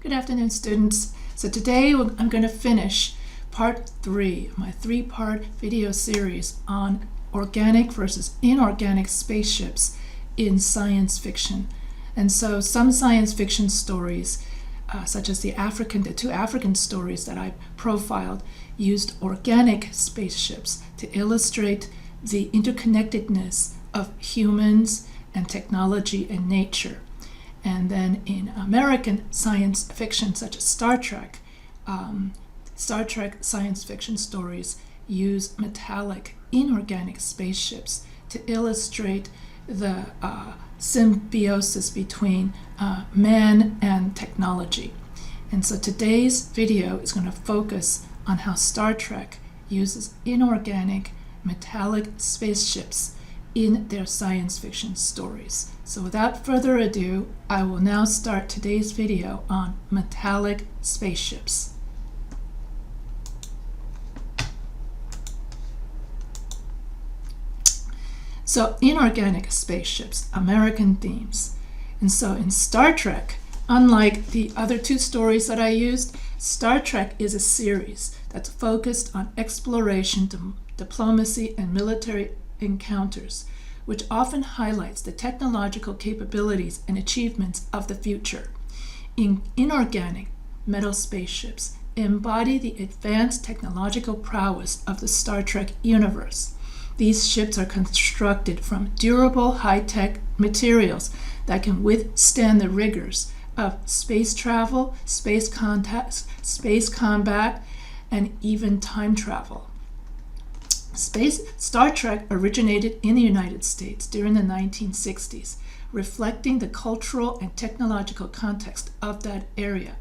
Good afternoon, students. So today I'm going to finish part 3 of my 3-part video series on organic versus inorganic spaceships in science fiction. And so some science fiction stories, such as the two African stories that I profiled, used organic spaceships to illustrate the interconnectedness of humans and technology and nature. And then in American science fiction, such as Star Trek science fiction stories use metallic, inorganic spaceships to illustrate the symbiosis between man and technology. And so today's video is going to focus on how Star Trek uses inorganic, metallic spaceships in their science fiction stories. So without further ado, I will now start today's video on metallic spaceships. So inorganic spaceships, American themes. And so in Star Trek, unlike the other two stories that I used, Star Trek is a series that's focused on exploration, diplomacy, and military encounters, which often highlights the technological capabilities and achievements of the future. Inorganic metal spaceships embody the advanced technological prowess of the Star Trek universe. These ships are constructed from durable, high-tech materials that can withstand the rigors of space travel, space combat, and even time travel. Star Trek originated in the United States during the 1960s, reflecting the cultural and technological context of that era.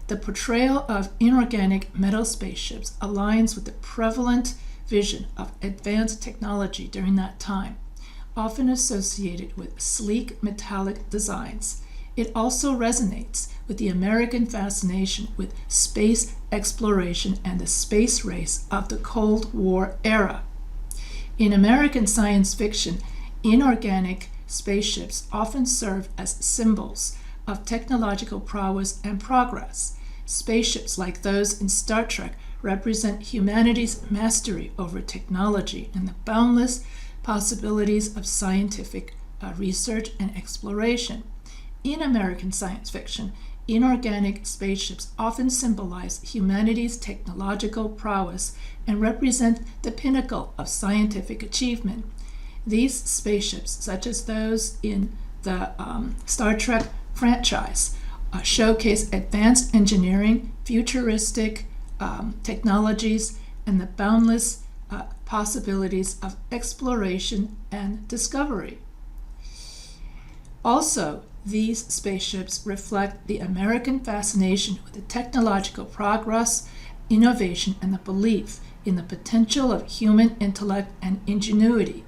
The portrayal of inorganic metal spaceships aligns with the prevalent vision of advanced technology during that time, often associated with sleek metallic designs. It also resonates with the American fascination with space exploration and the space race of the Cold War era. In American science fiction, inorganic spaceships often serve as symbols of technological prowess and progress. Spaceships like those in Star Trek represent humanity's mastery over technology and the boundless possibilities of scientific research and exploration. In American science fiction, inorganic spaceships often symbolize humanity's technological prowess and represent the pinnacle of scientific achievement. These spaceships, such as those in the Star Trek franchise, showcase advanced engineering, futuristic technologies, and the boundless possibilities of exploration and discovery. Also, these spaceships reflect the American fascination with the technological progress, innovation, and the belief in the potential of human intellect and ingenuity.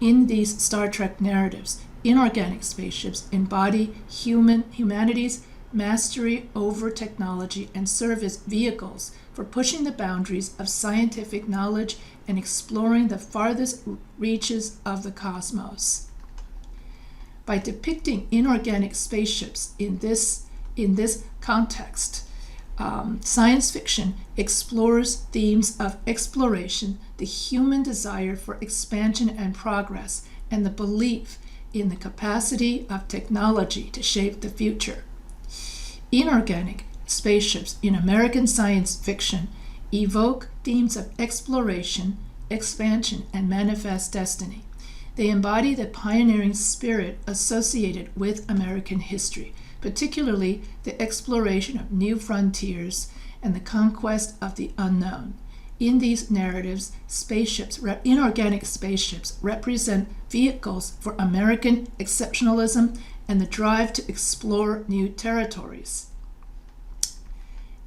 In these Star Trek narratives, inorganic spaceships embody humanity's mastery over technology and serve as vehicles for pushing the boundaries of scientific knowledge and exploring the farthest reaches of the cosmos. By depicting inorganic spaceships in this context, science fiction explores themes of exploration, the human desire for expansion and progress, and the belief in the capacity of technology to shape the future. Inorganic spaceships in American science fiction evoke themes of exploration, expansion, and manifest destiny. They embody the pioneering spirit associated with American history, particularly the exploration of new frontiers and the conquest of the unknown. In these narratives, inorganic spaceships represent vehicles for American exceptionalism and the drive to explore new territories.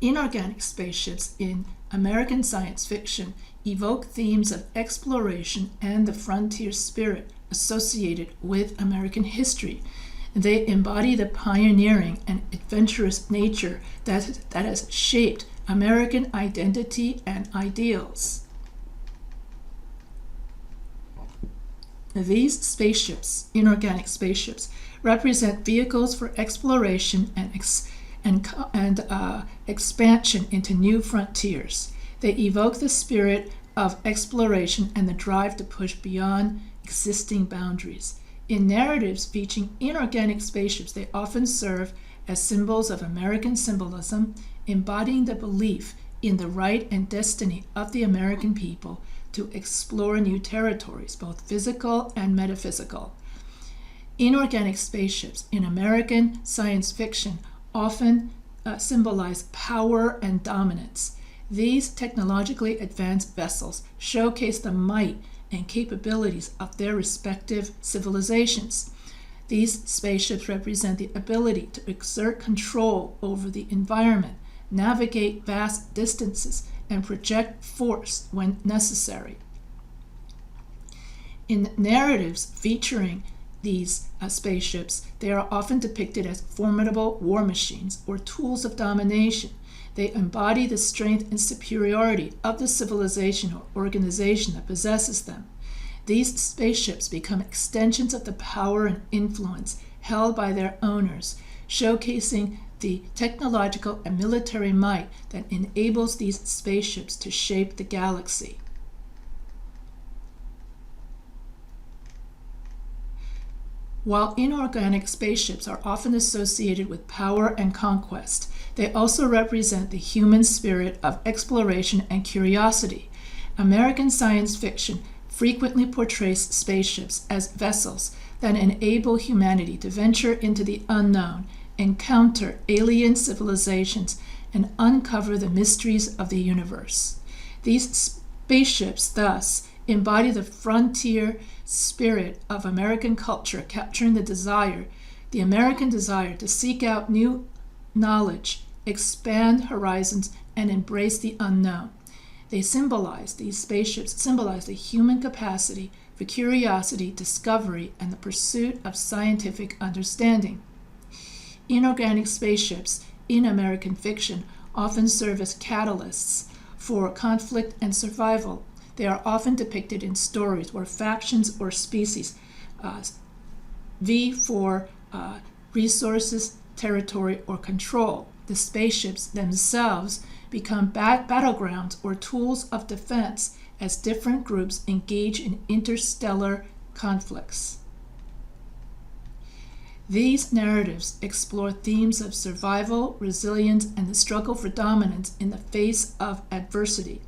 Inorganic spaceships in American science fiction evoke themes of exploration and the frontier spirit associated with American history. They embody the pioneering and adventurous nature that has shaped American identity and ideals. These spaceships, inorganic spaceships, represent vehicles for exploration and expansion into new frontiers. They evoke the spirit of exploration and the drive to push beyond existing boundaries. In narratives featuring inorganic spaceships, they often serve as symbols of American symbolism, embodying the belief in the right and destiny of the American people to explore new territories, both physical and metaphysical. Inorganic spaceships in American science fiction often symbolize power and dominance. These technologically advanced vessels showcase the might and capabilities of their respective civilizations. These spaceships represent the ability to exert control over the environment, navigate vast distances, and project force when necessary. In narratives featuring these spaceships, they are often depicted as formidable war machines or tools of domination. They embody the strength and superiority of the civilization or organization that possesses them. These spaceships become extensions of the power and influence held by their owners, showcasing the technological and military might that enables these spaceships to shape the galaxy. While inorganic spaceships are often associated with power and conquest, they also represent the human spirit of exploration and curiosity. American science fiction frequently portrays spaceships as vessels that enable humanity to venture into the unknown, encounter alien civilizations, and uncover the mysteries of the universe. These spaceships, thus, embody the frontier spirit of American culture, capturing the American desire to seek out new knowledge, expand horizons, and embrace the unknown. These spaceships symbolize the human capacity for curiosity, discovery, and the pursuit of scientific understanding. Inorganic spaceships in American fiction often serve as catalysts for conflict and survival. They are often depicted in stories where factions or species vie for resources, territory, or control. The spaceships themselves become battlegrounds or tools of defense as different groups engage in interstellar conflicts. These narratives explore themes of survival, resilience, and the struggle for dominance in the face of adversity.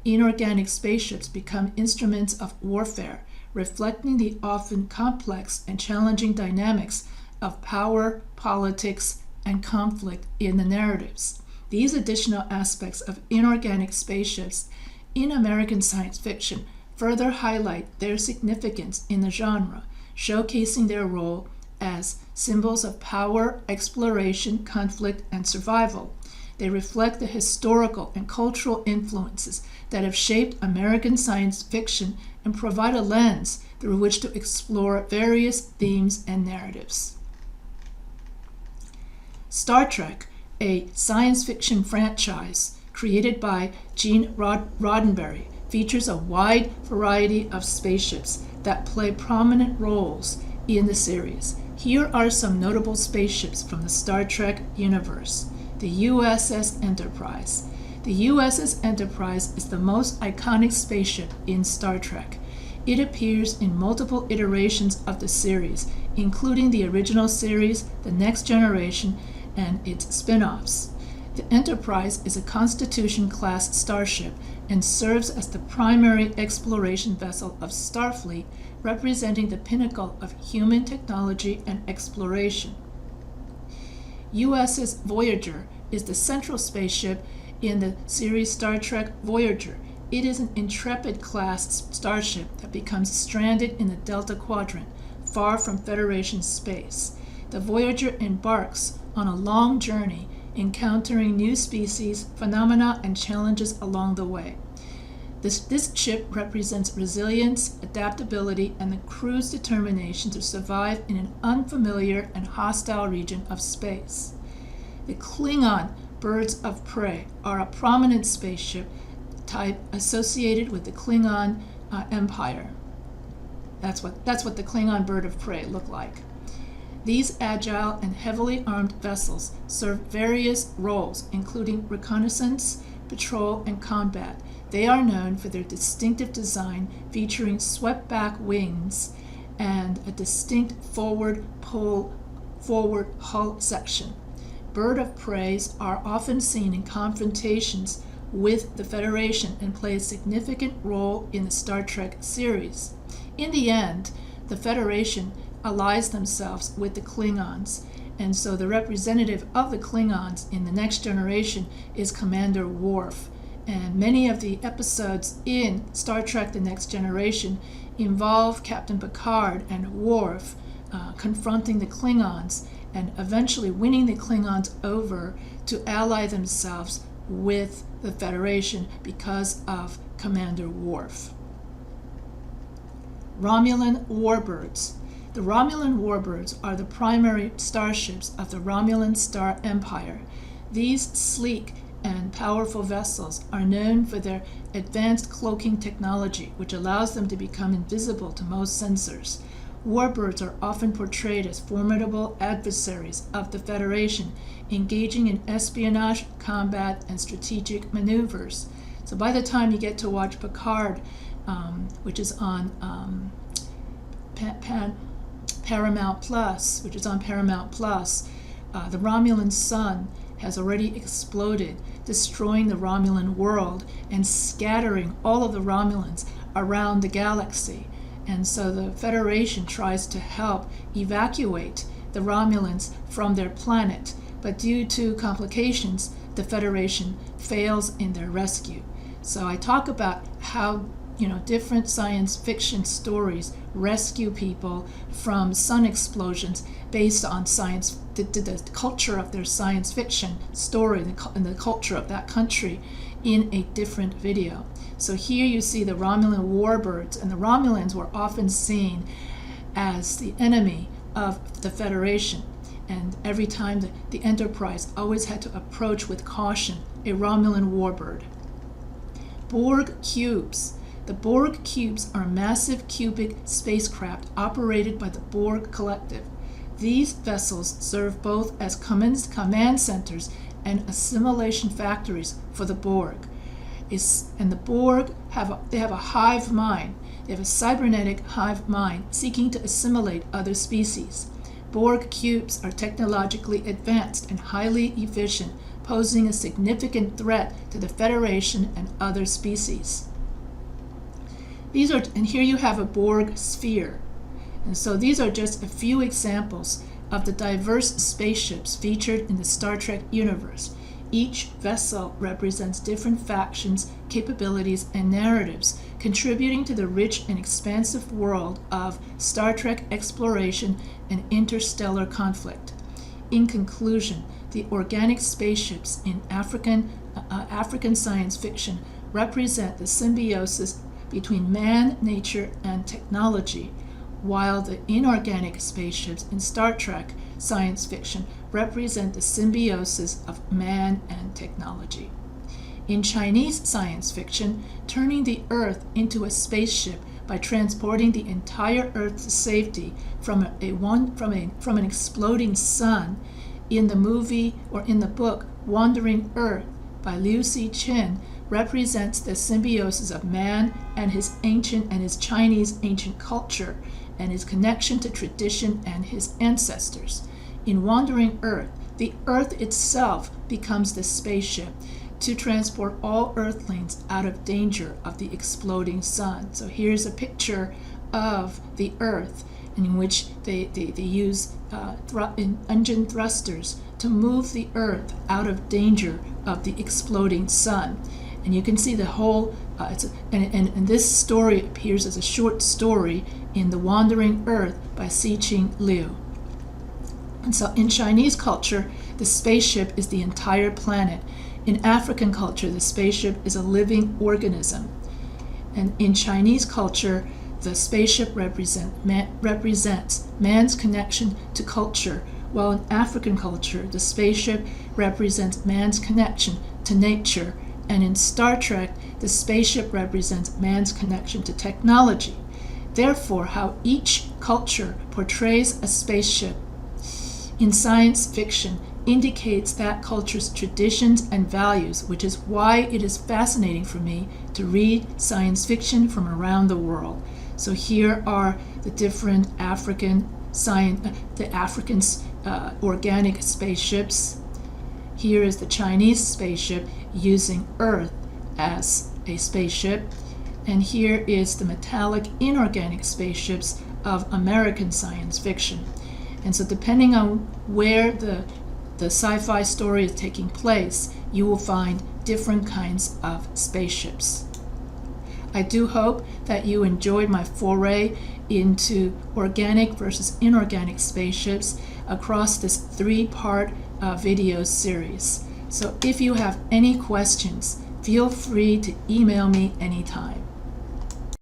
Inorganic spaceships become instruments of warfare, reflecting the often complex and challenging dynamics of power, politics, and conflict in the narratives. These additional aspects of inorganic spaceships in American science fiction further highlight their significance in the genre, showcasing their role as symbols of power, exploration, conflict, and survival. They reflect the historical and cultural influences that have shaped American science fiction and provide a lens through which to explore various themes and narratives. Star Trek, a science fiction franchise created by Gene Roddenberry, features a wide variety of spaceships that play prominent roles in the series. Here are some notable spaceships from the Star Trek universe. The USS Enterprise. The USS Enterprise is the most iconic spaceship in Star Trek. It appears in multiple iterations of the series, including the original series, The Next Generation, and its spin-offs. The Enterprise is a Constitution-class starship and serves as the primary exploration vessel of Starfleet, representing the pinnacle of human technology and exploration. USS Voyager is the central spaceship in the series Star Trek Voyager. It is an Intrepid-class starship that becomes stranded in the Delta Quadrant, far from Federation space. The Voyager embarks on a long journey, encountering new species, phenomena, and challenges along the way. This ship represents resilience, adaptability, and the crew's determination to survive in an unfamiliar and hostile region of space. The Klingon birds of prey are a prominent spaceship type associated with the Klingon Empire. That's what the Klingon bird of prey look like. These agile and heavily armed vessels serve various roles, including reconnaissance, patrol, and combat. They are known for their distinctive design featuring swept-back wings and a distinct forward hull section. Bird of preys are often seen in confrontations with the Federation and play a significant role in the Star Trek series. In the end, the Federation allies themselves with the Klingons, and so the representative of the Klingons in the Next Generation is Commander Worf. And many of the episodes in Star Trek The Next Generation involve Captain Picard and Worf confronting the Klingons and eventually winning the Klingons over to ally themselves with the Federation because of Commander Worf. Romulan warbirds. The Romulan warbirds are the primary starships of the Romulan Star Empire. These sleek and powerful vessels are known for their advanced cloaking technology, which allows them to become invisible to most sensors. Warbirds are often portrayed as formidable adversaries of the Federation, engaging in espionage, combat, and strategic maneuvers. So by the time you get to watch Picard, which is on Paramount Plus, the Romulan sun has already exploded, destroying the Romulan world and scattering all of the Romulans around the galaxy. And so the Federation tries to help evacuate the Romulans from their planet, but due to complications, the Federation fails in their rescue. So I talk about how different science fiction stories rescue people from sun explosions based on the culture of their science fiction story and the culture of that country in a different video. So here you see the Romulan warbirds, and the Romulans were often seen as the enemy of the Federation. And every time the Enterprise always had to approach with caution a Romulan warbird. Borg cubes. The Borg cubes are massive cubic spacecraft operated by the Borg Collective. These vessels serve both as command centers and assimilation factories for the Borg. And the Borg have a hive mind. They have a cybernetic hive mind seeking to assimilate other species. Borg cubes are technologically advanced and highly efficient, posing a significant threat to the Federation and other species. And here you have a Borg sphere. And so these are just a few examples of the diverse spaceships featured in the Star Trek universe. Each vessel represents different factions, capabilities, and narratives, contributing to the rich and expansive world of Star Trek exploration and interstellar conflict. In conclusion, the organic spaceships in African science fiction represent the symbiosis between man, nature, and technology, while the inorganic spaceships in Star Trek science fiction represent the symbiosis of man and technology. In Chinese science fiction, turning the Earth into a spaceship by transporting the entire Earth to safety from an exploding sun, in the movie or in the book Wandering Earth by Liu Cixin, represents the symbiosis of man and his Chinese ancient culture and his connection to tradition and his ancestors. In Wandering Earth, the Earth itself becomes the spaceship to transport all Earthlings out of danger of the exploding sun. So here's a picture of the Earth in which they use engine thrusters to move the Earth out of danger of the exploding sun. And you can see the whole, and this story appears as a short story in The Wandering Earth by Cixin Liu. And so in Chinese culture, the spaceship is the entire planet. In African culture, the spaceship is a living organism. And in Chinese culture, the spaceship represents man's connection to culture, while in African culture, the spaceship represents man's connection to nature. And in Star Trek, the spaceship represents man's connection to technology. Therefore, how each culture portrays a spaceship in science fiction indicates that culture's traditions and values, which is why it is fascinating for me to read science fiction from around the world. So here are the different organic spaceships. Here is the Chinese spaceship using Earth as a spaceship. And here is the metallic inorganic spaceships of American science fiction. And so depending on where the sci-fi story is taking place, you will find different kinds of spaceships. I do hope that you enjoyed my foray into organic versus inorganic spaceships across this 3-part video series. So if you have any questions, feel free to email me anytime.